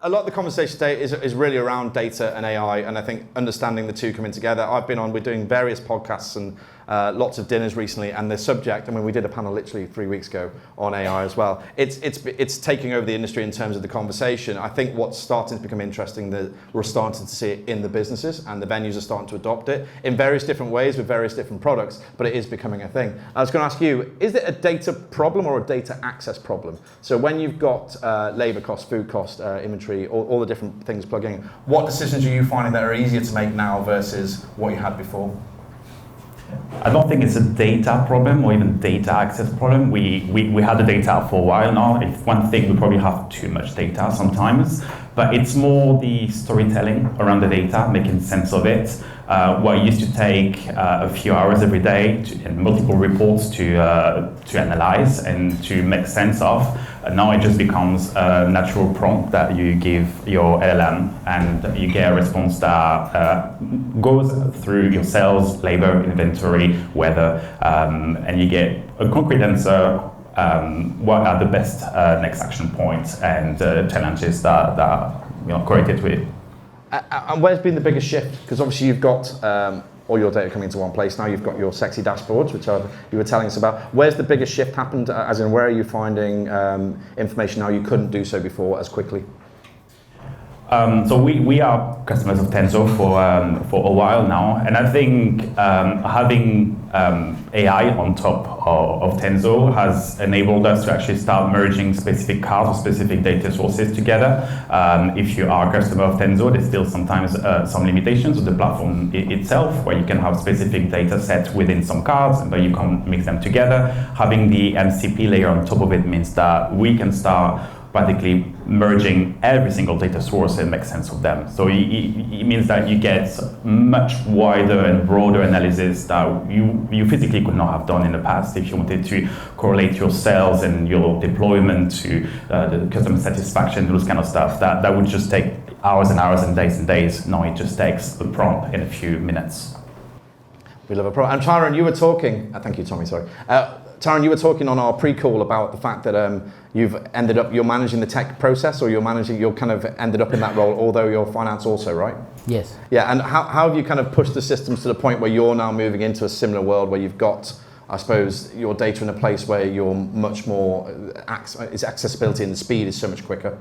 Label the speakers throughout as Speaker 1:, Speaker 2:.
Speaker 1: A lot of the conversation today is really around data and AI, and I think understanding the two coming together. We're doing various podcasts and lots of dinners recently, and the subject, I mean, we did a panel literally 3 weeks ago on AI as well. It's taking over the industry in terms of the conversation. I think what's starting to become interesting, that we're starting to see it in the businesses, and the venues are starting to adopt it in various different ways with various different products, but it is becoming a thing. I was going to ask you, is it a data problem or a data access problem? So when you've got labor cost, food cost, inventory, all the different things plugging in, what decisions are you finding that are easier to make now versus what you had before?
Speaker 2: I don't think it's a data problem or even data access problem. We had the data for a while now. If one thing, we probably have too much data sometimes, but it's more the storytelling around the data, making sense of it. What used to take a few hours every day and multiple reports to analyze and to make sense of, now it just becomes a natural prompt that you give your LLM, and you get a response that goes through your sales, labor, inventory, weather, and you get a concrete answer. What are the best next action points and challenges that correlated with?
Speaker 1: And where's been the biggest shift? Because obviously you've got all your data coming into one place. Now you've got your sexy dashboards, which you were telling us about. Where's the biggest shift happened? As in, where are you finding information now you couldn't do so before as quickly?
Speaker 2: So we are customers of Tenzo for a while now, and I think having AI on top of Tenzo has enabled us to actually start merging specific cards or specific data sources together. If you are a customer of Tenzo, there's still sometimes some limitations of the platform itself, where you can have specific data sets within some cards, but you can mix them together. Having the MCP layer on top of it means that we can start practically merging every single data source and make sense of them. So it means that you get much wider and broader analysis that you physically could not have done in the past. If you wanted to correlate your sales and your deployment to the customer satisfaction, those kind of stuff, that would just take hours and hours and days. Now it just takes a prompt in a few minutes.
Speaker 1: We love a prompt. And Tyron, you were talking, thank you, Tommy, sorry. Tyron, you were talking on our pre-call about the fact that you're managing the tech process, or you're kind of ended up in that role, although you're finance also, right?
Speaker 3: Yes.
Speaker 1: Yeah, and how have you kind of pushed the systems to the point where you're now moving into a similar world where you've got, I suppose, your data in a place where you're much more, its accessibility and the speed is so much quicker?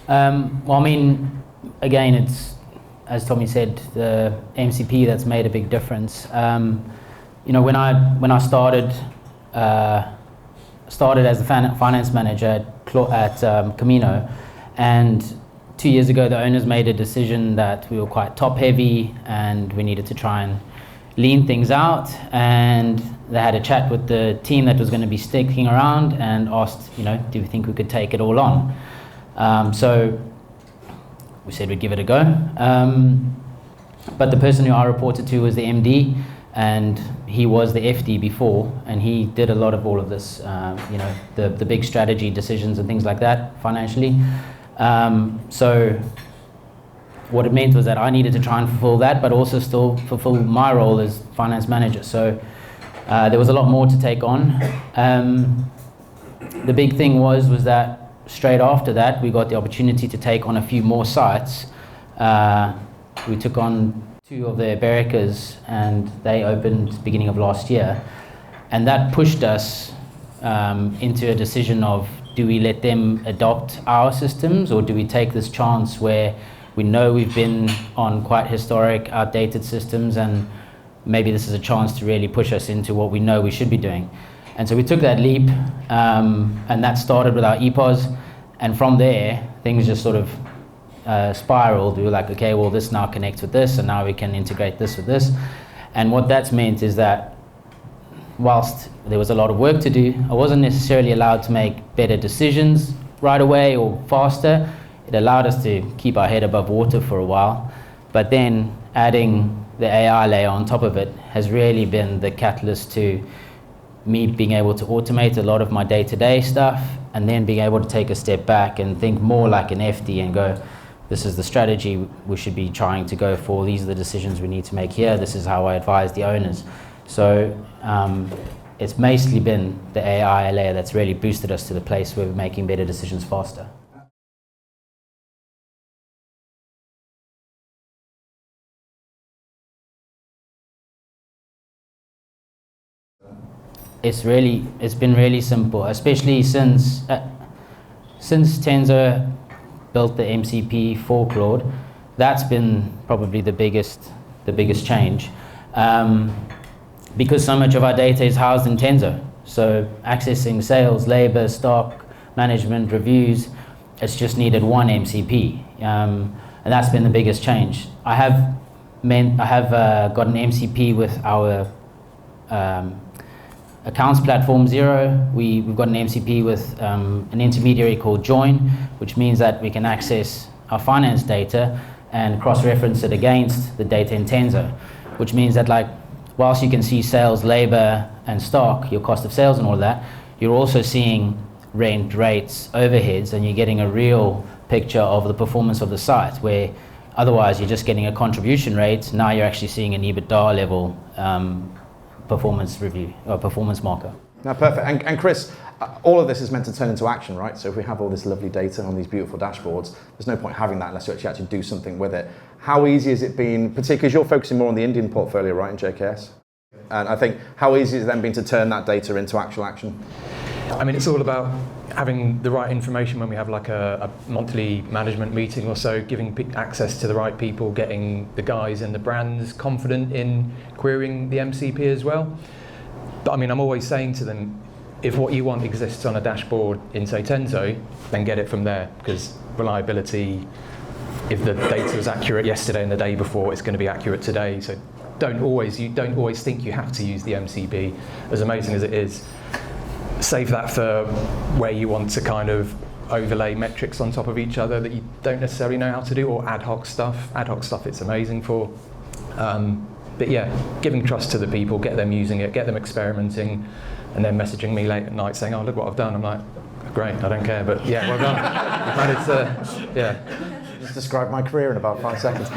Speaker 3: Well, I mean, again, it's, as Tommy said, the MCP that's made a big difference. You know, when I started as a finance manager at Camino, and 2 years ago the owners made a decision that we were quite top heavy and we needed to try and lean things out, and they had a chat with the team that was going to be sticking around and asked, you know, do we think we could take it all on? So we said we'd give it a go, but the person who I reported to was the MD, and he was the FD before, and he did a lot of all of this, you know, the big strategy decisions and things like that financially. So what it meant was that I needed to try and fulfill that, but also still fulfill my role as finance manager. So there was a lot more to take on. The big thing was that straight after that, we got the opportunity to take on a few more sites. We took on 2 of the Americas, and they opened beginning of last year, and that pushed us into a decision of, do we let them adopt our systems, or do we take this chance where we know we've been on quite historic, outdated systems, and maybe this is a chance to really push us into what we know we should be doing. And so we took that leap, and that started with our EPOS, and from there things just sort of spiraled. We were like, okay, well, this now connects with this, and now we can integrate this with this. And what that's meant is that whilst there was a lot of work to do, I wasn't necessarily allowed to make better decisions right away or faster. It allowed us to keep our head above water for a while, but then adding the AI layer on top of it has really been the catalyst to me being able to automate a lot of my day-to-day stuff, and then being able to take a step back and think more like an FD and go, this is the strategy we should be trying to go for, these are the decisions we need to make here, this is how I advise the owners. So it's mostly been the AI layer that's really boosted us to the place where we're making better decisions faster. it's been really simple, especially since Tenzo built the MCP for Claude. That's been probably the biggest change, because so much of our data is housed in Tenzo. So accessing sales, labor, stock, management, reviews, it's just needed one MCP, and that's been the biggest change. I have got an MCP with our accounts platform Zero. We've got an MCP with an intermediary called Join, which means that we can access our finance data and cross-reference it against the data in Tenzo, which means that, like, whilst you can see sales, labor, and stock, your cost of sales and all of that, you're also seeing rent, rates, overheads, and you're getting a real picture of the performance of the site, where otherwise you're just getting a contribution rate. Now you're actually seeing an EBITDA level performance review or performance marker.
Speaker 1: Now, perfect. And Chris, all of this is meant to turn into action, right? So if we have all this lovely data on these beautiful dashboards, there's no point having that unless you actually do something with it. How easy has it been, particularly because you're focusing more on the Indian portfolio, right, in JKS? And I think, how easy has it then been to turn that data into actual action?
Speaker 4: I mean, it's all about having the right information when we have like a monthly management meeting or so, giving access to the right people, getting the guys and the brands confident in querying the MCP as well. But I mean, I'm always saying to them, if what you want exists on a dashboard in, say, Tenzo, then get it from there, because reliability, if the data was accurate yesterday and the day before, it's going to be accurate today. So you don't always think you have to use the MCP, as amazing as it is. Save that for where you want to kind of overlay metrics on top of each other that you don't necessarily know how to do, or ad hoc stuff. Ad hoc stuff it's amazing for. But yeah, giving trust to the people, get them using it, get them experimenting, and then messaging me late at night saying, oh, look what I've done. I'm like, great, I don't care, but yeah, well done. Yeah.
Speaker 1: Just describe my career in about 5 seconds.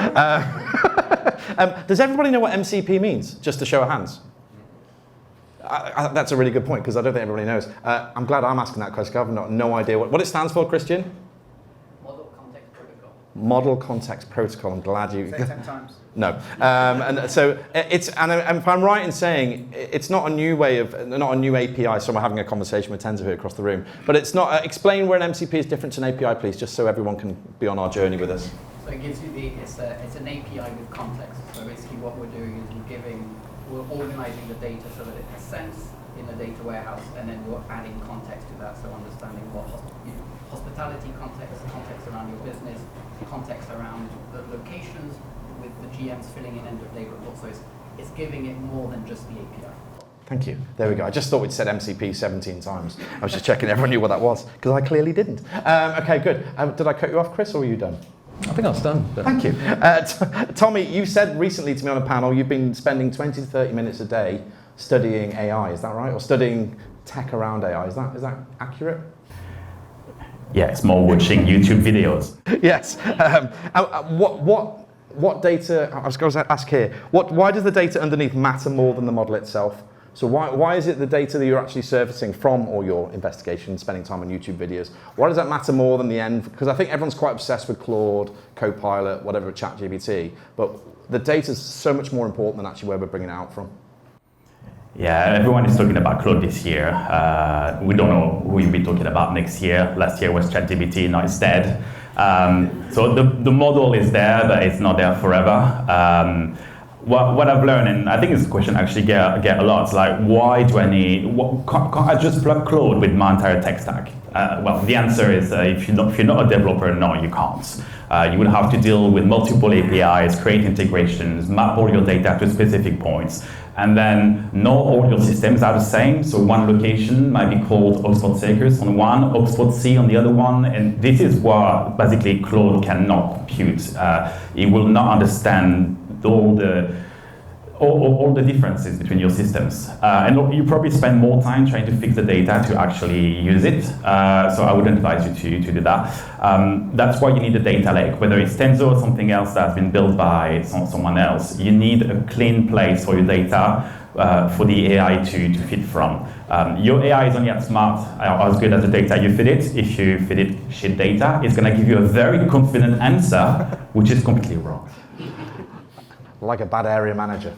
Speaker 1: Does everybody know what MCP means? Just to show of hands. That's a really good point, because I don't think everybody knows. I'm glad I'm asking that question. I've no idea what it stands for, Christian.
Speaker 5: Model Context Protocol.
Speaker 1: Model Context Protocol. I'm glad you.
Speaker 5: Say it 10 times.
Speaker 1: No, and so it's, and if I'm right in saying it's not a new API. So I'm having a conversation with Tenzo here across the room, but it's not. Explain where an MCP is different to an API, please, just so everyone can be on our journey with us.
Speaker 5: So it gives you it's an API with context. So basically, what we're doing is we're organizing the data so that it has sense in the data warehouse, and then we're adding context to that. So understanding what hospitality context around your business, context around the locations, with the GMs filling in end of day reports. So it's giving it more than just the API.
Speaker 1: Thank you. There we go. I just thought we'd said MCP 17 times. I was just checking everyone knew what that was, because I clearly didn't. Okay, good. Did I cut you off, Chris, or were you done?
Speaker 4: I think I was done. But
Speaker 1: thank you. Tommy, you said recently to me on a panel you've been spending 20 to 30 minutes a day studying AI, is that right? Or studying tech around AI, is that accurate?
Speaker 2: Yeah, it's more watching YouTube videos.
Speaker 1: Yes. What data, I was going to ask here, why does the data underneath matter more than the model itself? So why is it the data that you're actually surfacing from all your investigations, spending time on YouTube videos, why does that matter more than the end? Because I think everyone's quite obsessed with Claude, Copilot, whatever, ChatGPT, but the data is so much more important than actually where we're bringing it out from.
Speaker 2: Yeah, everyone is talking about Claude this year. We don't know who you'll be talking about next year. Last year was ChatGPT, now it's dead. So the model is there, but it's not there forever. What I've learned, and I think it's a question I actually get a lot, it's like, why do I need, can't I just plug Claude with my entire tech stack? Well, the answer is if you're not a developer, no, you can't. You will have to deal with multiple APIs, create integrations, map all your data to specific points, and then not all your systems are the same. So one location might be called Oxford Circus on one, Oxford C on the other one, and this is what basically Claude cannot compute. It will not understand all the differences between your systems. And you probably spend more time trying to fix the data to actually use it. So I would advise you to do that. That's why you need a data lake, whether it's Tenzo or something else that's been built by someone else. You need a clean place for your data for the AI to feed from. Your AI is only as smart, as good as the data you feed it. If you feed it shit data, it's going to give you a very confident answer, which is completely wrong.
Speaker 1: Like a bad area manager.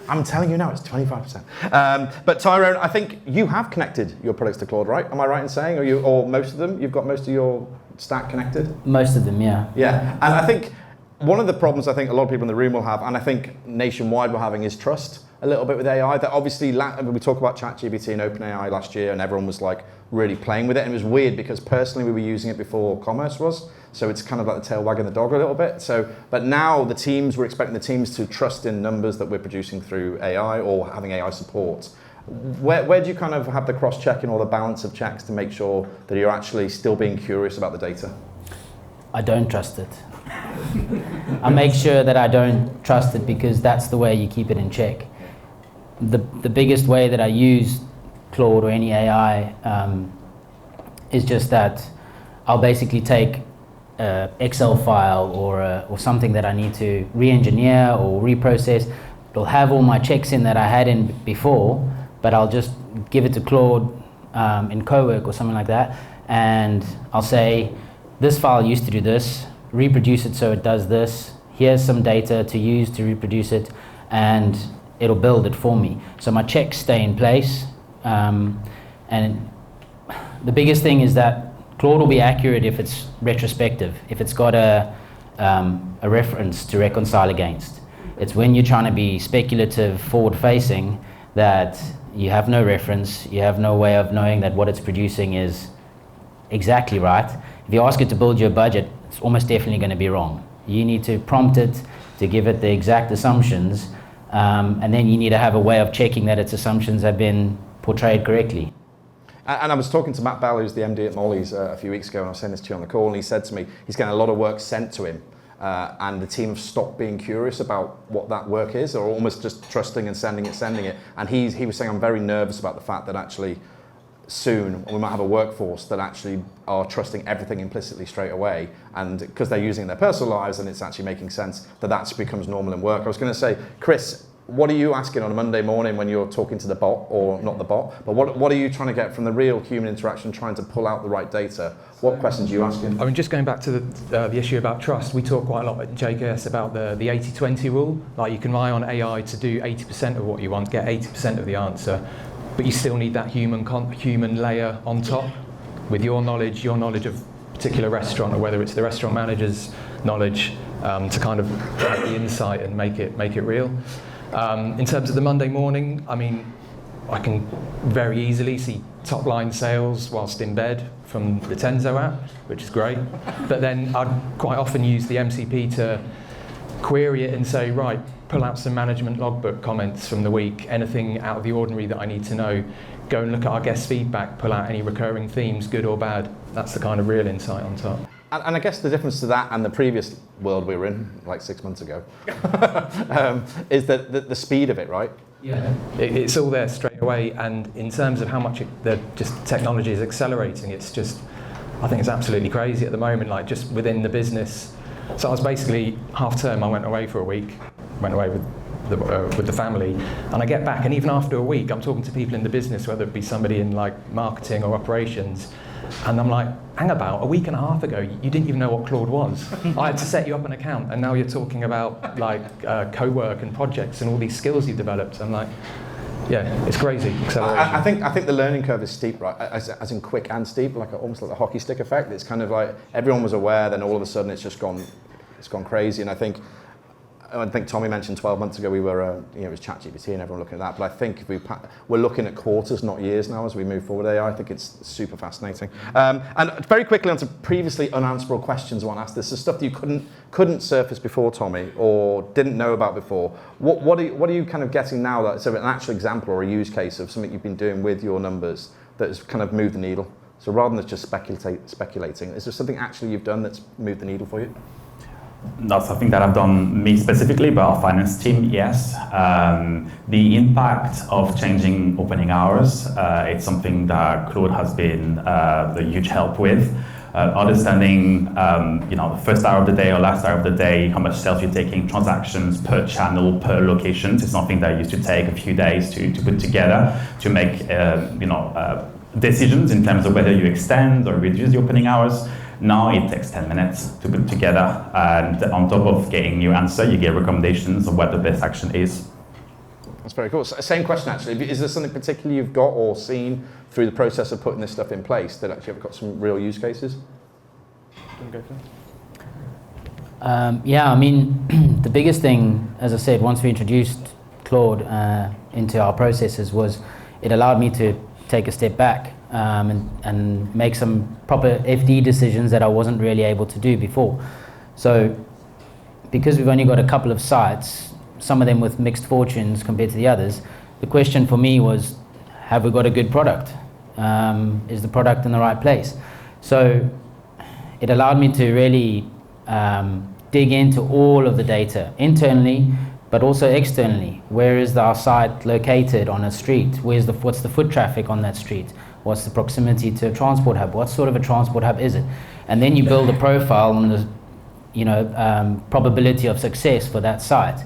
Speaker 1: I'm telling you now, it's 25%. But Tyrone, I think you have connected your products to Claude, right? Am I right in saying, or most of them? You've got most of your stack connected?
Speaker 3: Most of them, yeah.
Speaker 1: Yeah, and I think one of the problems I think a lot of people in the room will have, and I think nationwide we're having, is trust a little bit with AI. That obviously, we talk about ChatGPT and OpenAI last year, and everyone was like really playing with it, and it was weird because personally we were using it before commerce was, so it's kind of like the tail wagging the dog a little bit. So, but now we're expecting the teams to trust in numbers that we're producing through AI or having AI support. Where do you kind of have the cross-checking or the balance of checks to make sure that you're actually still being curious about the data?
Speaker 3: I don't trust it. I make sure that I don't trust it because that's the way you keep it in check. The biggest way that I use Claude or any AI is just that I'll basically take an Excel file or something that I need to re-engineer or reprocess. It'll have all my checks in that I had in before, but I'll just give it to Claude in Cowork or something like that, and I'll say, this file used to do this, reproduce it so it does this, here's some data to use to reproduce it, and it'll build it for me. So my checks stay in place, and the biggest thing is that Claude will be accurate if it's retrospective, if it's got a reference to reconcile against. It's when you're trying to be speculative, forward-facing, that you have no reference, you have no way of knowing that what it's producing is exactly right. If you ask it to build your budget, it's almost definitely going to be wrong. You need to prompt it to give it the exact assumptions, and then you need to have a way of checking that its assumptions have been portrayed correctly.
Speaker 1: And I was talking to Matt Bell, who's the MD at Molly's a few weeks ago, and I was saying this to you on the call, and he said to me, he's getting a lot of work sent to him, and the team have stopped being curious about what that work is, or almost just trusting and sending it. And he was saying, I'm very nervous about the fact that actually soon we might have a workforce that actually are trusting everything implicitly straight away, and because they're using it in their personal lives and it's actually making sense, that becomes normal in work. I was going to say, Chris, what are you asking on a Monday morning when you're talking to the bot, or not the bot, but what are you trying to get from the real human interaction, trying to pull out the right data? What questions are you asking?
Speaker 4: I mean, just going back to the issue about trust, we talk quite a lot at JKS about the 80-20 rule. Like, you can rely on AI to do 80% of what you want, get 80% of the answer, but you still need that human layer on top with your knowledge of a particular restaurant, or whether it's the restaurant manager's knowledge, to kind of have the insight and make it real. In terms of the Monday morning, I mean, I can very easily see top line sales whilst in bed from the Tenzo app, which is great. But then I'd quite often use the MCP to query it and say, right, pull out some management logbook comments from the week, anything out of the ordinary that I need to know. Go and look at our guest feedback, pull out any recurring themes, good or bad. That's the kind of real insight on top.
Speaker 1: And I guess the difference to that and the previous world we were in, like 6 months ago, is the speed of it, right?
Speaker 4: Yeah, it's all there straight away, and in terms of how much the technology is accelerating, it's just, I think it's absolutely crazy at the moment, like just within the business. So I was basically, half term, I went away for a week, went away with the family, and I get back, and even after a week, I'm talking to people in the business, whether it be somebody in like marketing or operations, and I'm like, hang about, a week and a half ago, you didn't even know what Claude was. I had to set you up an account, and now you're talking about like co-work and projects and all these skills you've developed. I'm like, yeah, it's crazy. Acceleration.
Speaker 1: I think the learning curve is steep, right? As in quick and steep, like almost like the hockey stick effect. It's kind of like everyone was aware, then all of a sudden it's gone crazy. And I think Tommy mentioned 12 months ago we were, it was ChatGPT and everyone looking at that. But I think we're looking at quarters, not years now, as we move forward AI. I think it's super fascinating. And very quickly on to previously unanswerable questions I want to ask. This is stuff that you couldn't surface before, Tommy, or didn't know about before. What are you kind of getting now that's an actual example or a use case of something you've been doing with your numbers that has kind of moved the needle? So rather than just speculating, is there something actually you've done that's moved the needle for you?
Speaker 2: Not something that I've done me specifically, but our finance team, yes. The impact of changing opening hours, it's something that Claude has been a huge help with. Understanding, the first hour of the day or last hour of the day, how much sales you're taking, transactions per channel, per location. It's something that used to take a few days to put together to make, decisions in terms of whether you extend or reduce the opening hours. Now it takes 10 minutes to put together, and on top of getting your answer, you get recommendations of what the best action is.
Speaker 1: That's very cool. So, same question actually. Is there something particular you've got or seen through the process of putting this stuff in place that actually have got some real use cases?
Speaker 4: Go for it.
Speaker 3: Yeah, I mean, the biggest thing, as I said, once we introduced Claude into our processes, was it allowed me to take a step back and make some proper FD decisions that I wasn't really able to do before. So because we've only got a couple of sites, some of them with mixed fortunes compared to the others, the question for me was, have we got a good product? Is the product in the right place? So it allowed me to really dig into all of the data internally, but also externally. Where is our site located on a street? What's the foot traffic on that street? What's the proximity to a transport hub? What sort of a transport hub is it? And then you build a profile on the probability of success for that site.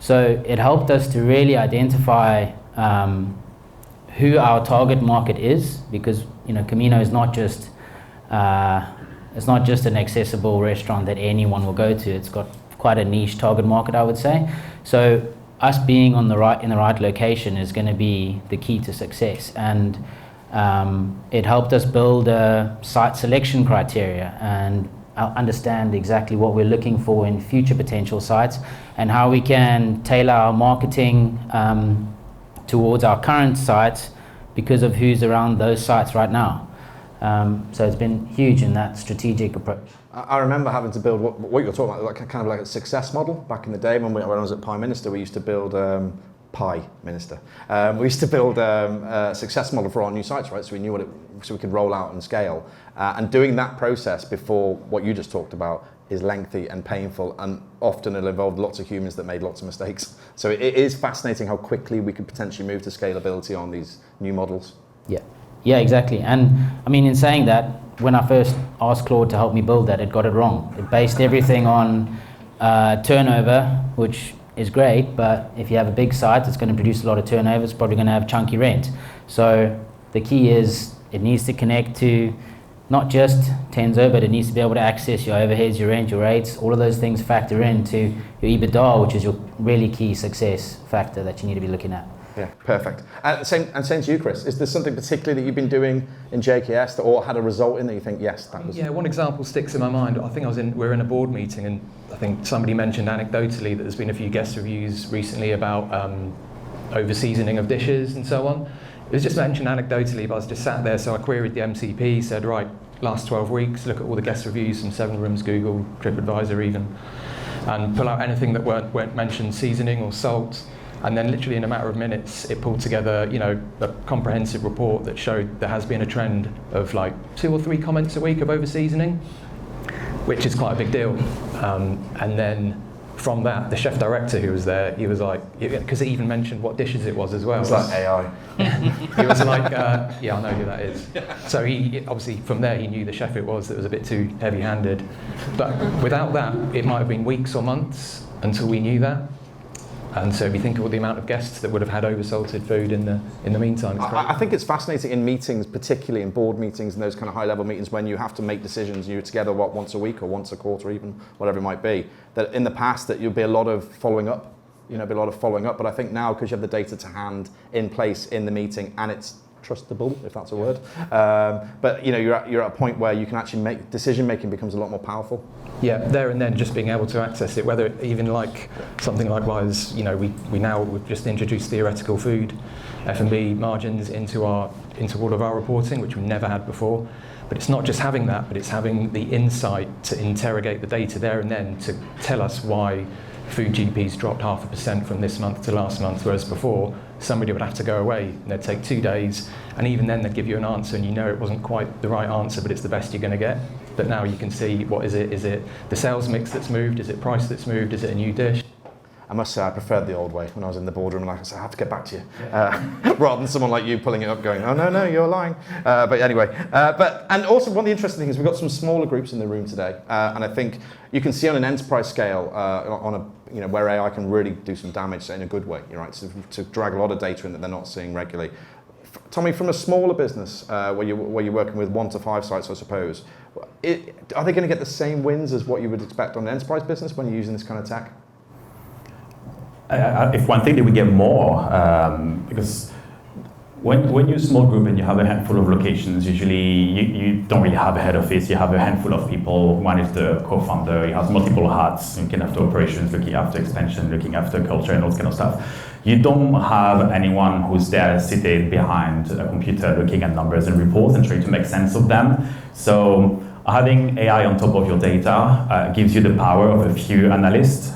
Speaker 3: So it helped us to really identify who our target market is, because Camino is not just it's not just an accessible restaurant that anyone will go to. It's got quite a niche target market, I would say. So us being in the right location is going to be the key to success. And it helped us build a site selection criteria and understand exactly what we're looking for in future potential sites and how we can tailor our marketing towards our current sites because of who's around those sites right now. So it's been huge in that strategic approach.
Speaker 1: I remember having to build what you're talking about, kind of like a success model back in the day when I was at Prime Minister. We used to build we used to build a success model for our new sites, right? So we knew so we could roll out and scale. And doing that process before what you just talked about is lengthy and painful, and often it'll involve lots of humans that made lots of mistakes. So it is fascinating how quickly we could potentially move to scalability on these new models.
Speaker 3: Yeah, exactly. And I mean, in saying that, when I first asked Claude to help me build that, it got it wrong. It based everything on turnover, which is great, but if you have a big site that's going to produce a lot of turnover, it's probably going to have chunky rent. So the key is it needs to connect to not just Tenzo, but it needs to be able to access your overheads, your rent, your rates. All of those things factor into your EBITDA, which is your really key success factor that you need to be looking at.
Speaker 1: Yeah, perfect. Same to you, Chris. Is there something particularly that you've been doing in JKS or had a result in that you think, yes, that was...
Speaker 4: Yeah, one example sticks in my mind. I think we're in a board meeting, and I think somebody mentioned anecdotally that there's been a few guest reviews recently about over-seasoning of dishes and so on. It was just mentioned anecdotally, but I was just sat there, so I queried the MCP, said, right, last 12 weeks, look at all the guest reviews from 7 Rooms, Google, TripAdvisor even, and pull out anything that weren't mentioned seasoning or salt. And then literally in a matter of minutes, it pulled together, a comprehensive report that showed there has been a trend of like 2 or 3 comments a week of over-seasoning, which is quite a big deal. And then from that, the chef director who was there, he was like, because it even mentioned what dishes it was as well.
Speaker 1: It's like AI.
Speaker 4: He was like, yeah, I know who that is. So he obviously from there he knew the chef it was that was a bit too heavy-handed. But without that, it might have been weeks or months until we knew that. And so if you think of the amount of guests that would have had oversalted food in the meantime, it's crazy.
Speaker 1: I think it's fascinating in meetings, particularly in board meetings and those kind of high-level meetings when you have to make decisions, you're together once a week or once a quarter, even whatever it might be. That in the past that you'll be a lot of following up, But I think now because you have the data to hand in place in the meeting and it's trustable, if that's a word. But you're at a point where you can actually make decision making becomes a lot more powerful.
Speaker 4: Yeah, there and then just being able to access it, whether even like something likewise, we've just introduced theoretical food, F&B margins into all of our reporting, which we never had before. But it's not just having that, but it's having the insight to interrogate the data there and then to tell us why food GPs dropped 0.5% from this month to last month, whereas before somebody would have to go away and they'd take 2 days, and even then they'd give you an answer and it wasn't quite the right answer, but it's the best you're going to get. But now you can see, what is it? Is it the sales mix that's moved? Is it price that's moved? Is it a new dish?
Speaker 1: I must say I preferred the old way when I was in the boardroom, and I said, I have to get back to you. Rather than someone like you pulling it up going, oh, no, you're lying. But anyway, and also one of the interesting things is we've got some smaller groups in the room today. And I think you can see on an enterprise scale, where AI can really do some damage in a good way, right? To drag a lot of data in that they're not seeing regularly. Tommy, from a smaller business where you're working with 1 to 5 sites, I suppose, Are they going to get the same wins as what you would expect on an enterprise business when you're using this kind of tech?
Speaker 2: If one thing that we get more, because when you're a small group and you have a handful of locations, usually you don't really have a head office, you have a handful of people. One is the co-founder, he has multiple hats, looking after operations, looking after expansion, looking after culture and all that kind of stuff. You don't have anyone who's there sitting behind a computer looking at numbers and reports and trying to make sense of them. So having AI on top of your data gives you the power of a few analysts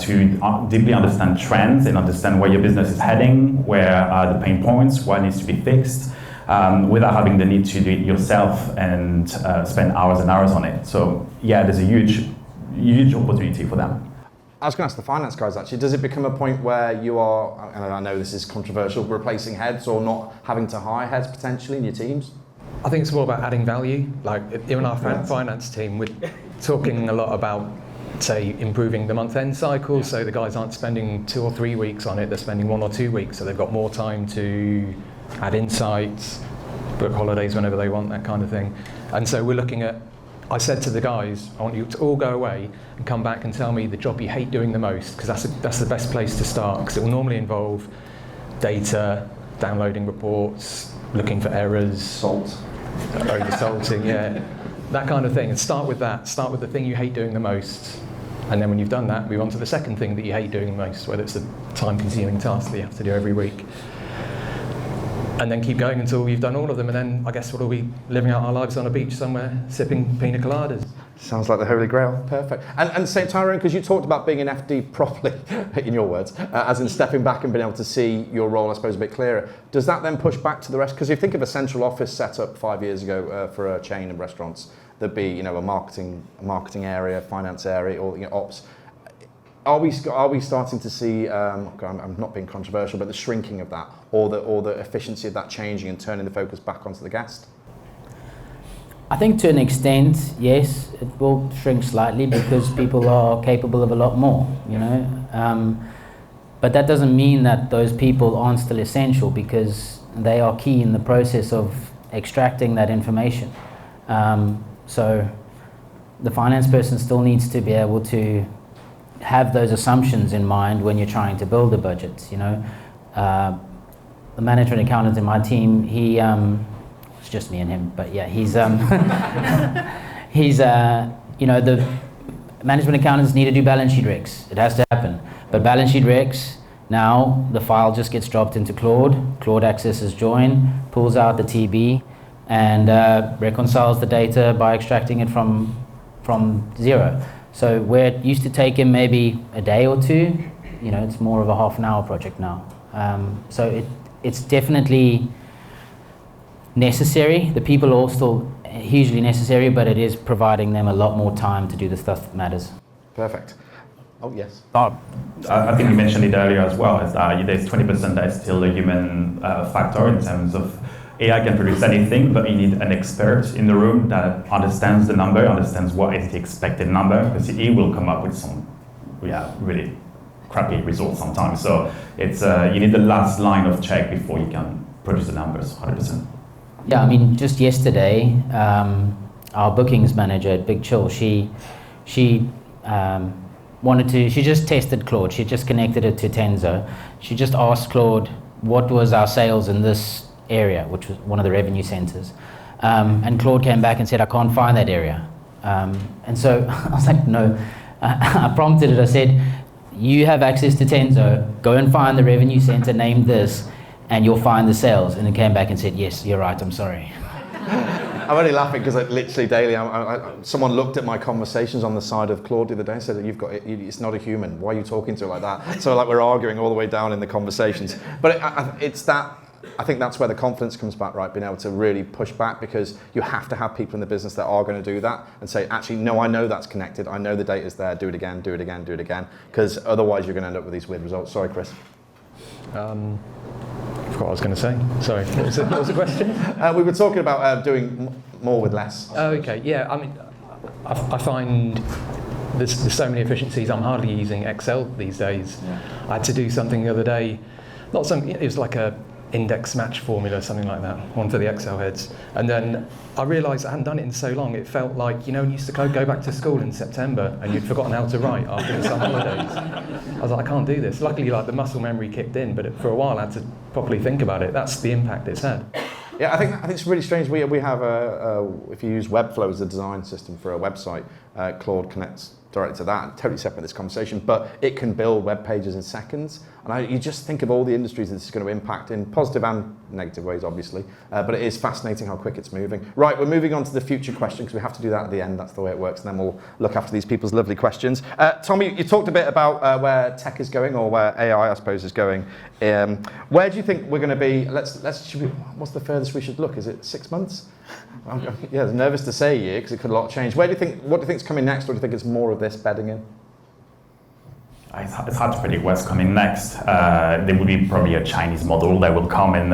Speaker 2: to deeply understand trends and understand where your business is heading, where are the pain points, what needs to be fixed, without having the need to do it yourself and spend hours and hours on it. So yeah, there's a huge opportunity for them.
Speaker 1: I was going to ask the finance guys actually, does it become a point where you are, and I know this is controversial, replacing heads or not having to hire heads potentially in your teams?
Speaker 4: I think it's more about adding value. Like in our finance team, we're talking a lot about, say, improving the month-end cycle. So the guys aren't spending 2 or 3 weeks on it; they're spending 1 or 2 weeks. So they've got more time to add insights, book holidays whenever they want, that kind of thing. And so we're looking at. I said to the guys, I want you to all go away and come back and tell me the job you hate doing the most, because that's the best place to start. Because it will normally involve data, downloading reports, looking for errors, over-salting, yeah, that kind of thing. And start with that. Start with the thing you hate doing the most. And then when you've done that, move on to the second thing that you hate doing the most, whether it's the time-consuming task that you have to do every week. And then keep going until you've done all of them. And then I guess we'll be living out our lives on a beach somewhere, sipping pina coladas.
Speaker 1: Sounds like the Holy Grail. Perfect. And St. Tyrone, because you talked about being an FD properly, in your words, as in stepping back and being able to see your role, I suppose, a bit clearer. Does that then push back to the rest? Because if you think of a central office set up 5 years ago for a chain of restaurants, there'd be a marketing area, finance area, or ops. Are we starting to see? I'm not being controversial, but the shrinking of that, or the efficiency of that changing and turning the focus back onto the guest?
Speaker 3: I think to an extent, yes, it will shrink slightly because people are capable of a lot more, But that doesn't mean that those people aren't still essential, because they are key in the process of extracting that information. So the finance person still needs to be able to have those assumptions in mind when you're trying to build a budget. The management accountant in my team, it's just me and him, but yeah, the management accountants need to do balance sheet recs. It has to happen. But balance sheet recs, now the file just gets dropped into Claude. Claude accesses join, pulls out the TB, and reconciles the data by extracting it from zero. So where it used to take him maybe a day or two, it's more of a half an hour project now. So it's definitely necessary. The people are all still hugely necessary, but it is providing them a lot more time to do the stuff that matters.
Speaker 1: Perfect. Oh, yes.
Speaker 2: I think you mentioned it earlier as well, is that there's 20% that is still a human factor in terms of AI can produce anything, but you need an expert in the room that understands the number, understands what is the expected number, because he will come up with some really crappy results sometimes. So it's you need the last line of check before you can produce the numbers 100%.
Speaker 3: Yeah, I mean, just yesterday, our bookings manager at Big Chill, she just tested Claude. She just connected it to Tenzo. She just asked Claude, what was our sales in this area, which was one of the revenue centers. And Claude came back and said, I can't find that area. And so I was like, no. I prompted it. I said, you have access to Tenzo. Go and find the revenue center named this, and you'll find the sales. And it came back and said, yes, you're right, I'm sorry.
Speaker 1: I'm only laughing because literally daily, someone looked at my conversations on the side of Claude the other day and said, it's not a human. Why are you talking to it like that? So we're arguing all the way down in the conversations. But I think that's where the confidence comes back, right? Being able to really push back, because you have to have people in the business that are going to do that and say, actually, no, I know that's connected. I know the data's there. Do it again, do it again, do it again. Because otherwise you're going to end up with these weird results. Sorry, Chris.
Speaker 4: I forgot what I was going to say. Sorry, what was the question?
Speaker 1: We were talking about doing more with less.
Speaker 4: Oh, okay. Yeah, I mean, I find there's so many efficiencies. I'm hardly using Excel these days. Yeah. I had to do something the other day. It was like a index match formula, something like that, one for the Excel heads. And then I realised I hadn't done it in so long. It felt like, you know, when you used to go back to school in September and you'd forgotten how to write after the summer holidays. I was like, I can't do this. Luckily, like, the muscle memory kicked in, but for a while I had to properly think about it. That's the impact it's had.
Speaker 1: Yeah, I think it's really strange. We have if you use Webflow as a design system for a website, Claude connects directly to that, totally separate from this conversation, but it can build web pages in seconds. And you just think of all the industries that this is going to impact in positive and negative ways, obviously, but it is fascinating how quick it's moving. Right, we're moving on to the future question, because we have to do that at the end. That's the way it works, and then we'll look after these people's lovely questions. Tommy, you talked a bit about where tech is going, or where AI, I suppose, is going. Where do you think we're going to be? What's the furthest we should look? Is it 6 months? Yeah, I'm nervous to say a year, because it could a lot change. What do you think is coming next, or do you think it's more of this bedding in?
Speaker 2: It's hard to predict what's coming next. There will be probably a Chinese model that will come and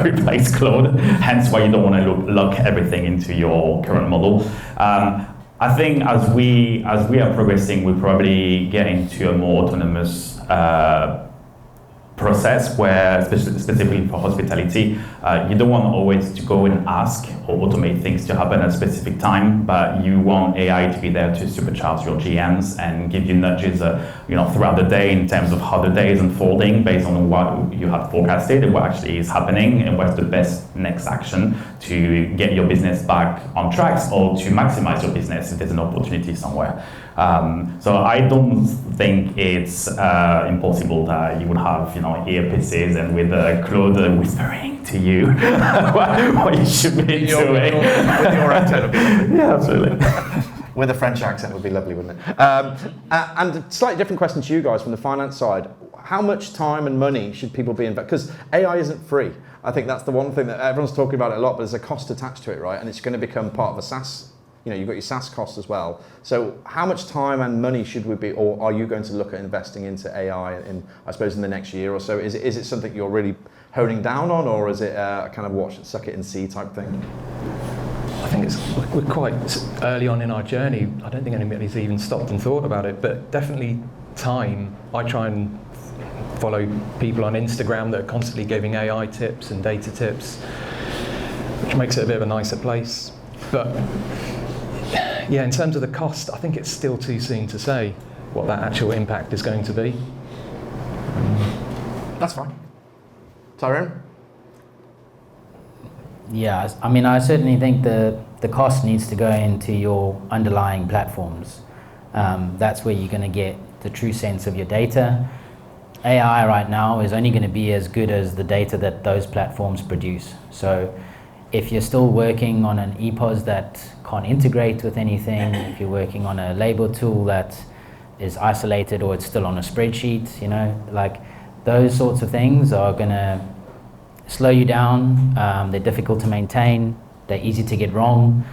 Speaker 2: replace Claude, hence why you don't want to lock everything into your current model. I think as we are progressing, we'll probably get into a more autonomous process where, specifically for hospitality, you don't want always to go and ask or automate things to happen at a specific time, but you want AI to be there to supercharge your GMs and give you nudges, throughout the day in terms of how the day is unfolding based on what you had forecasted and what actually is happening and what's the best next action to get your business back on tracks or to maximize your business if there's an opportunity somewhere. So I don't think it's impossible that you would have, earpieces and with Claude whispering to you what you should be doing. With
Speaker 1: your accent.
Speaker 2: Yeah, absolutely.
Speaker 1: With a French accent would be lovely, wouldn't it? And a slightly different question to you guys from the finance side. How much time and money should people be investing? Because AI isn't free. I think that's the one thing that everyone's talking about it a lot, but there's a cost attached to it, right? And it's going to become part of a SaaS. You've got your SaaS costs as well. So how much time and money should we be, or are you going to look at investing into AI in the next year or so? Is it something you're really honing down on, or is it a kind of watch it, suck it and see type thing?
Speaker 4: I think we're quite early on in our journey. I don't think anybody's even stopped and thought about it, but definitely time. I try and follow people on Instagram that are constantly giving AI tips and data tips, which makes it a bit of a nicer place. But yeah, in terms of the cost, I think it's still too soon to say what that actual impact is going to be.
Speaker 1: That's fine. Tyrone?
Speaker 3: Yeah, I certainly think the cost needs to go into your underlying platforms. That's where you're going to get the true sense of your data. AI right now is only going to be as good as the data that those platforms produce. So if you're still working on an EPOS that can't integrate with anything, if you're working on a label tool that is isolated or it's still on a spreadsheet, those sorts of things are going to slow you down. They're difficult to maintain. They're easy to get wrong.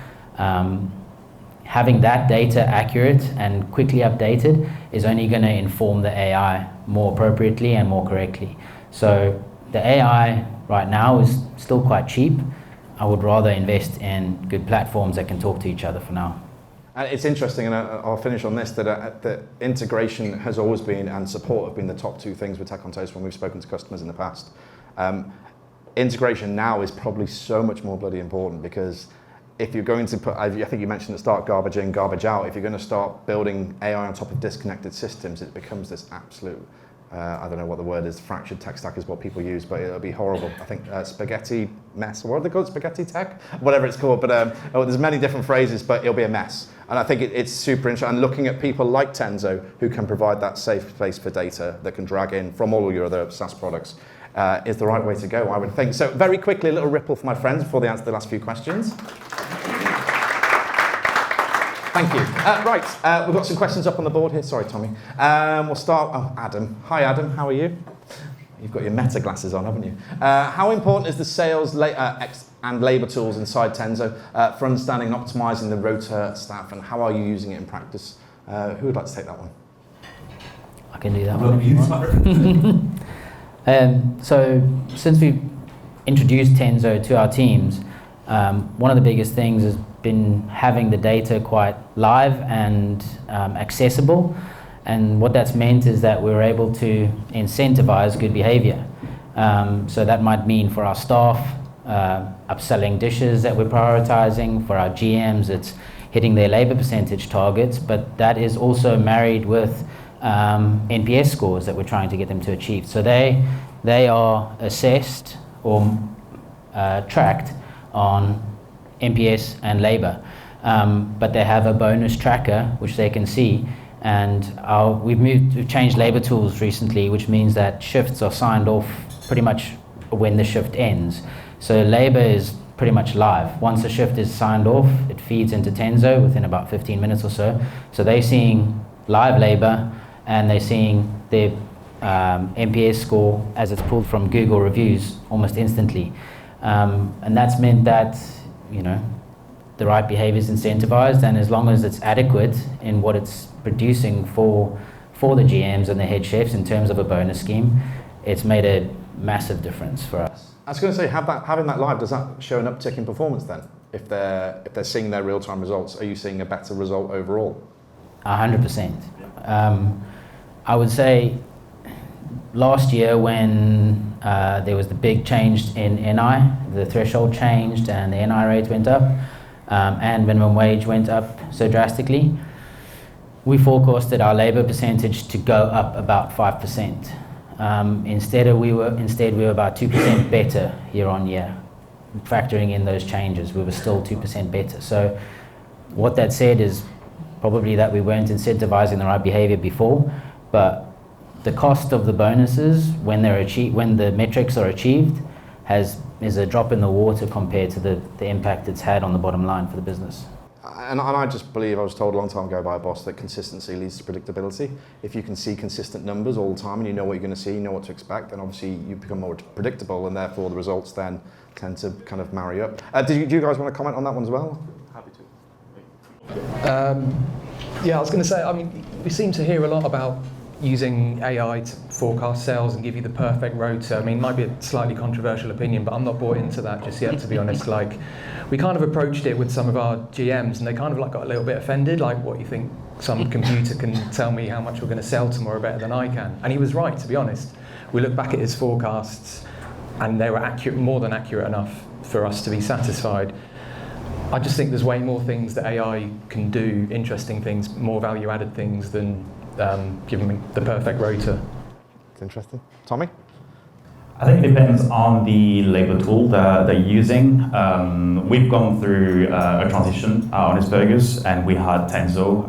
Speaker 3: Having that data accurate and quickly updated is only going to inform the AI more appropriately and more correctly. So the AI right now is still quite cheap. I would rather invest in good platforms that can talk to each other for now.
Speaker 1: And it's interesting, and I'll finish on this, that integration has always been, and support have been the top two things with Tech on Toast when we've spoken to customers in the past. Integration now is probably so much more bloody important, because if you're going to put, I think you mentioned at the start, garbage in, garbage out, if you're going to start building AI on top of disconnected systems, it becomes this absolute, I don't know what the word is, fractured tech stack is what people use, but it'll be horrible. I think spaghetti mess, what are they called, spaghetti tech? Whatever it's called, but there's many different phrases, but it'll be a mess. And I think it's super interesting, and looking at people like Tenzo, who can provide that safe place for data that can drag in from all of your other SaaS products, is the right way to go, I would think. So very quickly, a little ripple for my friends before they answer the last few questions. Thank you. Right, we've got some questions up on the board here. Sorry, Tommy. We'll start, Adam. Hi, Adam, how are you? You've got your meta glasses on, haven't you? How important is the sales and labor tools inside Tenzo for understanding and optimizing the rotor staff, and how are you using it in practice? Who would like to take that one?
Speaker 3: I can do that one. So since we've introduced Tenzo to our teams, one of the biggest things has been having the data quite live and accessible. And what that's meant is that we're able to incentivize good behavior. So that might mean for our staff, upselling dishes that we're prioritizing. For our GMs, it's hitting their labor percentage targets, but that is also married with NPS scores that we're trying to get them to achieve. So they are assessed or tracked on NPS and labor, but they have a bonus tracker which they can see. And we've changed labor tools recently, which means that shifts are signed off pretty much when the shift ends. So labor is pretty much live. Once the shift is signed off, it feeds into Tenzo within about 15 minutes or so. So they're seeing live labor, and they're seeing their NPS score as it's pulled from Google reviews almost instantly. And that's meant that, the right behavior is incentivized, and as long as it's adequate in what it's producing for the GMs and the head chefs in terms of a bonus scheme, it's made a massive difference for us.
Speaker 1: I was going to say, having that live, does that show an uptick in performance then? If they're seeing their real-time results, are you seeing a better result overall?
Speaker 3: 100%. I would say last year when there was the big change in NI, the threshold changed and the NI rate went up, and minimum wage went up so drastically, we forecasted our labor percentage to go up about 5%. Instead we were about 2% better year on year. Factoring in those changes, we were still 2% better. So what that said is probably that we weren't incentivizing the right behavior before, but the cost of the bonuses when the metrics are achieved is a drop in the water compared to the impact it's had on the bottom line for the business.
Speaker 1: And I just believe, I was told a long time ago by a boss, that consistency leads to predictability. If you can see consistent numbers all the time and you know what you're going to see, you know what to expect, then obviously you become more predictable, and therefore the results then tend to kind of marry up. Do you guys want to comment on that one as well?
Speaker 2: Happy to.
Speaker 4: Yeah, I was going to say, we seem to hear a lot about using AI to forecast sales and give you the perfect rotor. It might be a slightly controversial opinion, but I'm not bought into that just yet, to be honest. We kind of approached it with some of our GMs, and they kind of got a little bit offended, what you think some computer can tell me how much we're going to sell tomorrow better than I can. And he was right, to be honest. We looked back at his forecasts, and they were accurate, more than accurate enough for us to be satisfied. I just think there's way more things that AI can do, interesting things, more value-added things than giving me the perfect rotor.
Speaker 1: It's interesting. Tommy?
Speaker 2: I think it depends on the labor tool that they're using. We've gone through a transition on his burgers, and we had Tenzo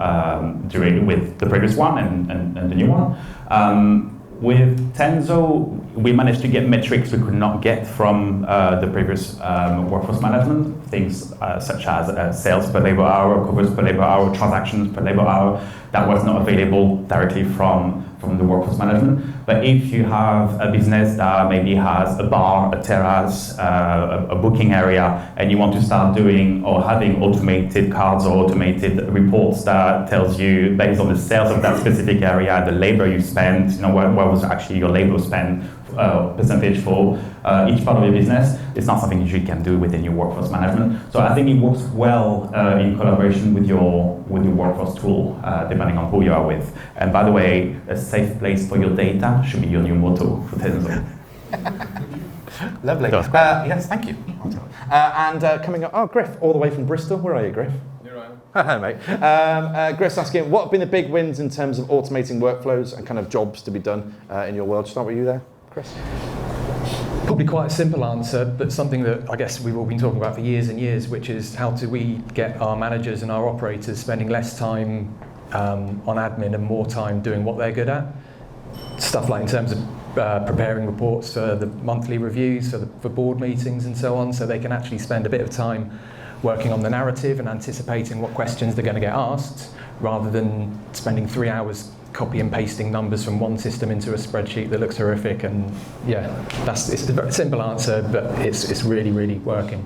Speaker 2: with the previous one and the new one. With Tenzo, we managed to get metrics we could not get from the previous workforce management, things such as sales per labor hour, covers per labor hour, transactions per labor hour, that was not available directly from the workforce management. But if you have a business that maybe has a bar, a terrace, a booking area, and you want to start doing or having automated cards or automated reports that tells you based on the sales of that specific area, the labor you spent, what was actually your labor spend percentage for each part of your business, it's not something you can do within your workforce management. So I think it works well in collaboration with your workforce tool, depending on who you are with. And by the way, a safe place for your data should be your new motto for Tenzo.
Speaker 1: Lovely. Yes, thank you. And coming up, Griff, all the way from Bristol. Where are you, Griff?
Speaker 6: Here I am.
Speaker 1: Hello, mate. Griff's asking, what have been the big wins in terms of automating workflows and kind of jobs to be done in your world? Start with you there, Chris.
Speaker 4: Probably quite a simple answer, but something that I guess we've all been talking about for years and years, which is how do we get our managers and our operators spending less time on admin and more time doing what they're good at. Stuff like in terms of preparing reports for the monthly reviews, for board meetings and so on, so they can actually spend a bit of time working on the narrative and anticipating what questions they're going to get asked, rather than spending 3 hours copy and pasting numbers from one system into a spreadsheet that looks horrific. And yeah, it's a very simple answer, but it's really, really working.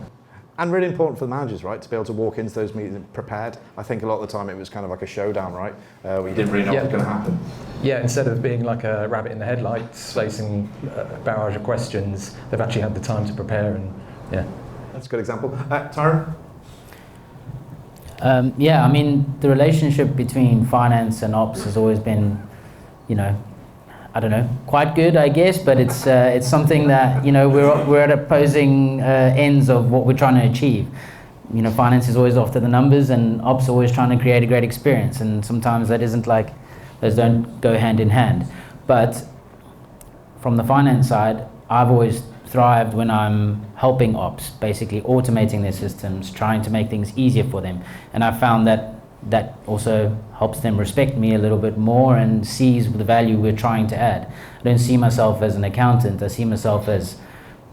Speaker 1: And really important for the managers, right, to be able to walk into those meetings prepared. I think a lot of the time it was kind of like a showdown, right, where you didn't really know what was going to happen.
Speaker 4: Yeah, instead of being like a rabbit in the headlights facing a barrage of questions, they've actually had the time to prepare, and yeah.
Speaker 1: That's a good example. Tara?
Speaker 3: Yeah, I mean, the relationship between finance and ops has always been, I don't know, quite good, I guess, but it's something that, we're at opposing ends of what we're trying to achieve. Finance is always after the numbers, and ops always trying to create a great experience, and sometimes that isn't like, those don't go hand in hand. But from the finance side, I've always thrived when I'm helping ops, basically automating their systems, trying to make things easier for them. And I found that also helps them respect me a little bit more and sees the value we're trying to add. I don't see myself as an accountant, I see myself as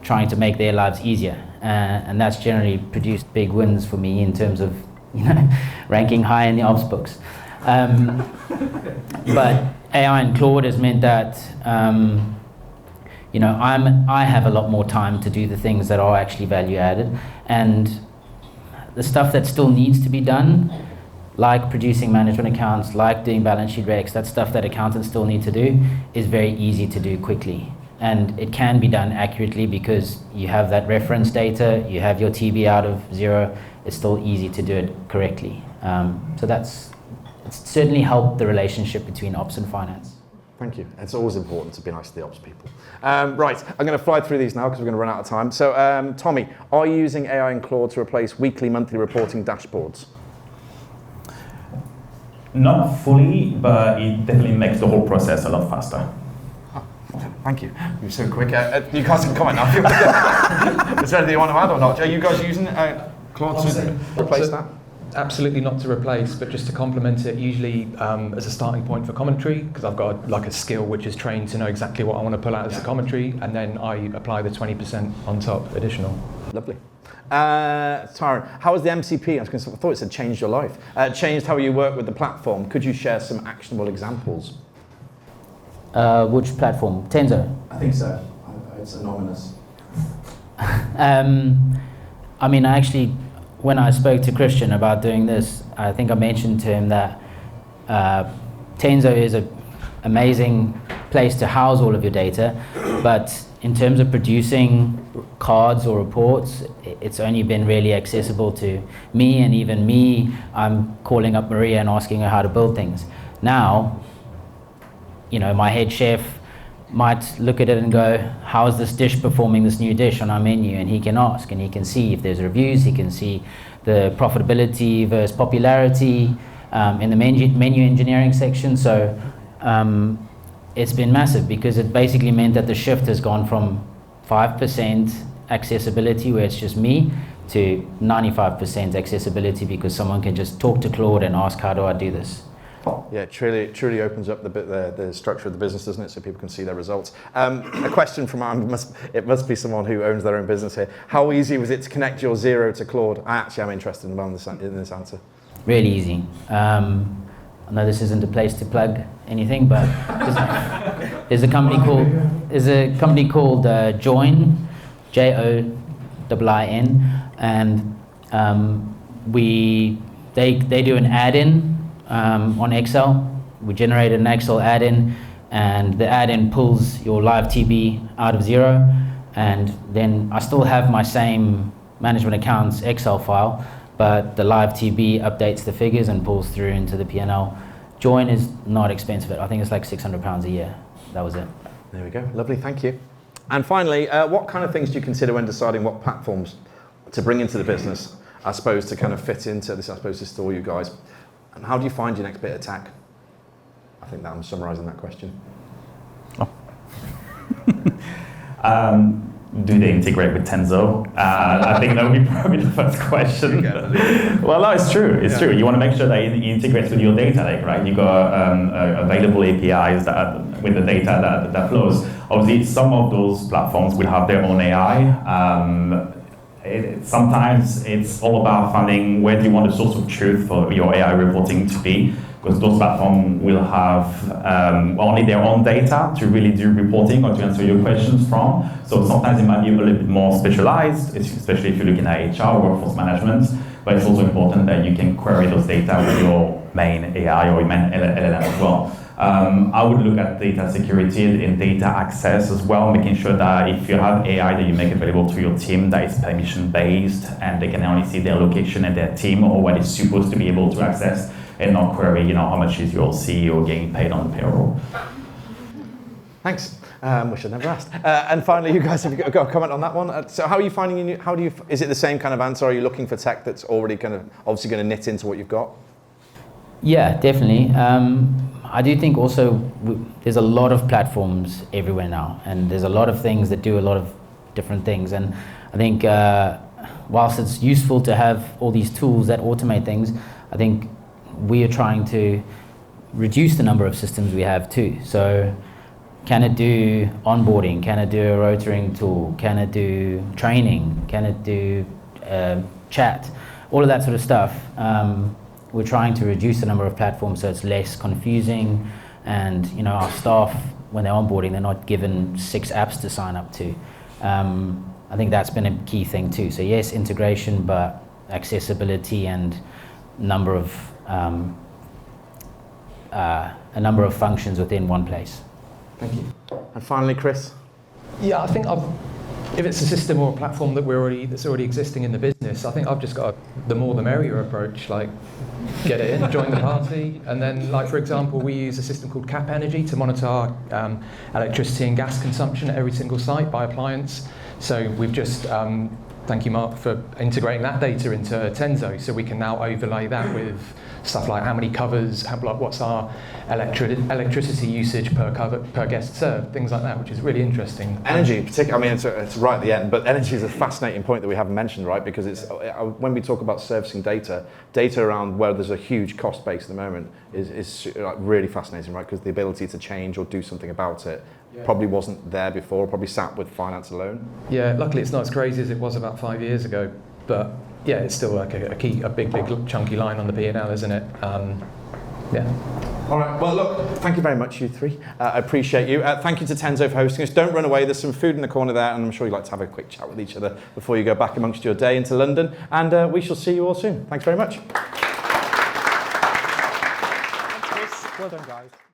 Speaker 3: trying to make their lives easier. And that's generally produced big wins for me in terms of ranking high in the ops books. But AI and Claude has meant that I have a lot more time to do the things that are actually value added, and the stuff that still needs to be done, like producing management accounts, like doing balance sheet recs, that stuff that accountants still need to do, is very easy to do quickly. And it can be done accurately because you have that reference data, you have your TB out of 0, it's still easy to do it correctly. So it's certainly helped the relationship between ops and finance.
Speaker 1: Thank you. It's always important to be nice to the ops people. Right, I'm going to fly through these now because we're going to run out of time. So, Tommy, are you using AI and Claude to replace weekly, monthly reporting dashboards?
Speaker 2: Not fully, but it definitely makes the whole process a lot faster.
Speaker 1: Oh, thank you. You're so quick. You guys can comment now. Is there anything you want to add or not? Are you guys using Claude to replace that?
Speaker 4: Absolutely not to replace, but just to complement it, usually as a starting point for commentary, because I've got a skill which is trained to know exactly what I want to pull out as a commentary, and then I apply the 20% on top additional.
Speaker 1: Lovely. Tyron, how has the MCP, I thought it said changed your life, changed how you work with the platform? Could you share some actionable examples?
Speaker 3: Which platform? Tenzo?
Speaker 1: I think so. It's anonymous.
Speaker 3: When I spoke to Christian about doing this, I think I mentioned to him that Tenzo is an amazing place to house all of your data, but in terms of producing cards or reports, it's only been really accessible to me, and even me, I'm calling up Maria and asking her how to build things. Now, my head chef might look at it and go, how is this dish performing, this new dish on our menu? And he can ask, and he can see if there's reviews, he can see the profitability versus popularity in the menu engineering section. So it's been massive, because it basically meant that the shift has gone from 5% accessibility, where it's just me, to 95% accessibility, because someone can just talk to Claude and ask, how do I do this?
Speaker 1: Yeah, it truly opens up the structure of the business, doesn't it, so people can see their results. A question from it must be someone who owns their own business here. How easy was it to connect your Xero to Claude? I actually am interested in this answer.
Speaker 3: Really easy. I know this isn't a place to plug anything, but there's a company called Join, Join, and they do an add-in on Excel. We generated an Excel add-in, and the add-in pulls your live TB out of Xero, and then I still have my same management accounts Excel file, but the live TB updates the figures and pulls through into the P&L. Join is not expensive. I think it's like £600 a year. That was it.
Speaker 1: There we go. Lovely, thank you. And finally, what kind of things do you consider when deciding what platforms to bring into the business, I suppose, to kind of fit into this, I suppose, is to all you guys? And how do you find your next bit of tech? I think that I'm summarising that question.
Speaker 2: Do they integrate with Tenzo? I think that would be probably the first question. Well, no, it's true. It's true. You want to make sure that it integrates with your data lake, right? You got available APIs with the data that flows. Obviously, some of those platforms will have their own AI. Sometimes it's all about finding where do you want the source of truth for your AI reporting to be, because those platforms will have only their own data to really do reporting or to answer your questions from. So sometimes it might be a little bit more specialized, especially if you're looking at HR, workforce management, but it's also important that you can query those data with your main AI or your main LLM as well. I would look at data security and data access as well, making sure that if you have AI that you make available to your team that is permission-based and they can only see their location and their team or what it's supposed to be able to access, and not query, how much is your CEO getting paid on the payroll.
Speaker 1: Thanks. Which I never asked. And finally, you guys have got a comment on that one. So how are you finding? Is it the same kind of answer? Are you looking for tech that's already kind of obviously going to knit into what you've got?
Speaker 3: Yeah, definitely. I do think also there's a lot of platforms everywhere now, and there's a lot of things that do a lot of different things. And I think whilst it's useful to have all these tools that automate things, I think we are trying to reduce the number of systems we have too. So can it do onboarding? Can it do a rotoring tool? Can it do training? Can it do chat? All of that sort of stuff. We're trying to reduce the number of platforms so it's less confusing, and our staff, when they're onboarding, they're not given 6 apps to sign up to. I think that's been a key thing too. So yes, integration, but accessibility and a number of functions within one place.
Speaker 1: Thank you. And finally, Chris.
Speaker 4: Yeah, I think if it's a system or a platform that's already existing in the business, I think I've just got the more the merrier approach. Like, get it in, join the party, and then, like for example, we use a system called Cap Energy to monitor our electricity and gas consumption at every single site by appliance. So we've just thank you, Mark, for integrating that data into Tenzo, so we can now overlay that with stuff like how many covers, what's our electricity usage per guest served, things like that, which is really interesting.
Speaker 1: Energy, particularly, I mean, it's right at the end, but energy is a fascinating point that we haven't mentioned, right? Because it's when we talk about servicing data around where there's a huge cost base at the moment is like really fascinating, right? Because the ability to change or do something about it probably wasn't there before, probably sat with finance alone.
Speaker 4: Yeah, luckily it's not as crazy as it was about 5 years ago, but yeah, it's still like a big chunky line on the P&L, isn't it? Yeah.
Speaker 1: All right, well look, thank you very much, you three. I appreciate you. Thank you to Tenzo for hosting us. Don't run away, there's some food in the corner there, and I'm sure you'd like to have a quick chat with each other before you go back amongst your day into London, and we shall see you all soon. Thanks very much. Thanks, Chris. Well done, guys.